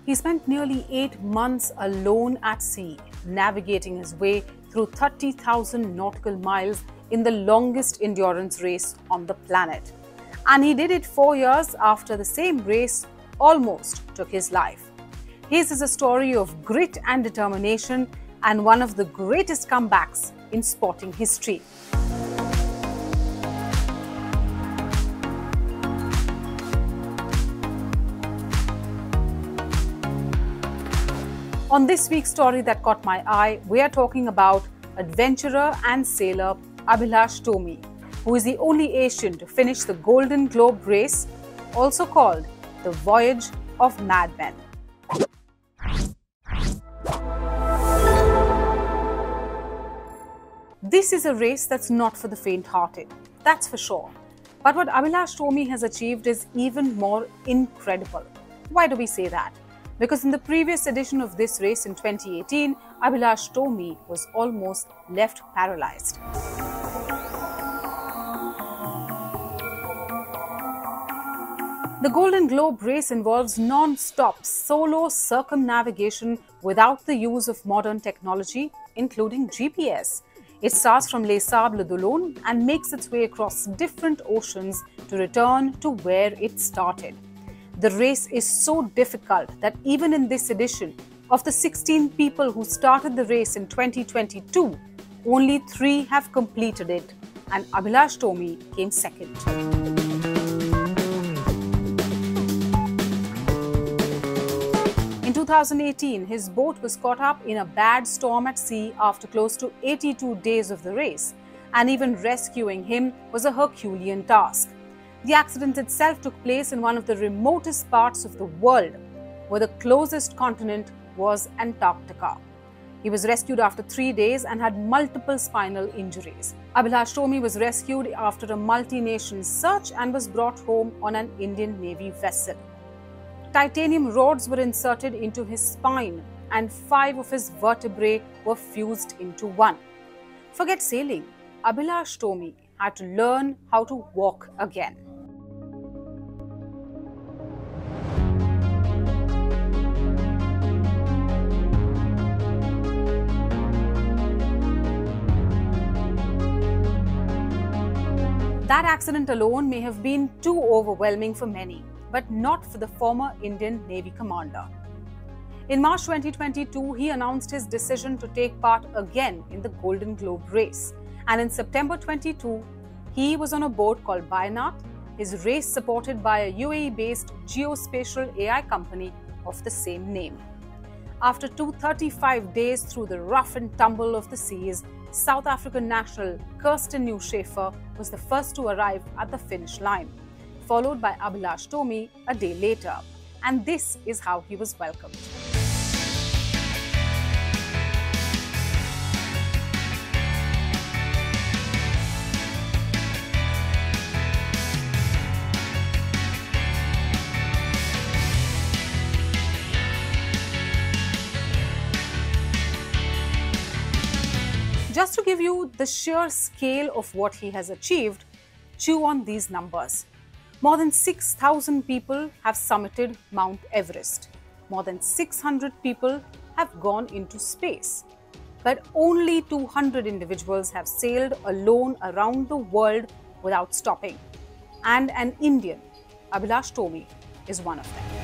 He spent nearly 8 months alone at sea, navigating his way through 30,000 nautical miles in the longest endurance race on the planet. And he did it 4 years after the same race almost took his life. His is a story of grit and determination and one of the greatest comebacks in sporting history. On this week's story that caught my eye, we are talking about adventurer and sailor Abhilash Tomy, who is the only Asian to finish the Golden Globe race, also called the Voyage of Madmen. This is a race that's not for the faint-hearted, that's for sure. But what Abhilash Tomy has achieved is even more incredible. Why do we say that? Because in the previous edition of this race in 2018, Abhilash Tomy was almost left paralyzed. The Golden Globe race involves non-stop solo circumnavigation without the use of modern technology, including GPS. It starts from Les Sables d'Olonne and makes its way across different oceans to return to where it started. The race is so difficult that even in this edition, of the 16 people who started the race in 2022, only 3 have completed it, and Abhilash Tomy came second. In 2018, his boat was caught up in a bad storm at sea after close to 82 days of the race, and even rescuing him was a Herculean task. The accident itself took place in one of the remotest parts of the world, where the closest continent was Antarctica. He was rescued after 3 days and had multiple spinal injuries. Abhilash Tomy was rescued after a multi-nation search and was brought home on an Indian Navy vessel. Titanium rods were inserted into his spine and 5 of his vertebrae were fused into one. Forget sailing, Abhilash Tomy had to learn how to walk again. That accident alone may have been too overwhelming for many, but not for the former Indian Navy commander. In March 2022, he announced his decision to take part again in the Golden Globe race. And in September 22, he was on a boat called Bayonat, his race supported by a UAE-based geospatial AI company of the same name. After 235 days through the rough and tumble of the seas, South African national Kirsten Schaefer was the first to arrive at the finish line, followed by Abhilash Tomy a day later. And this is how he was welcomed. Just to give you the sheer scale of what he has achieved, chew on these numbers. More than 6,000 people have summited Mount Everest. More than 600 people have gone into space. But only 200 individuals have sailed alone around the world without stopping. And an Indian, Abhilash Tomy, is one of them.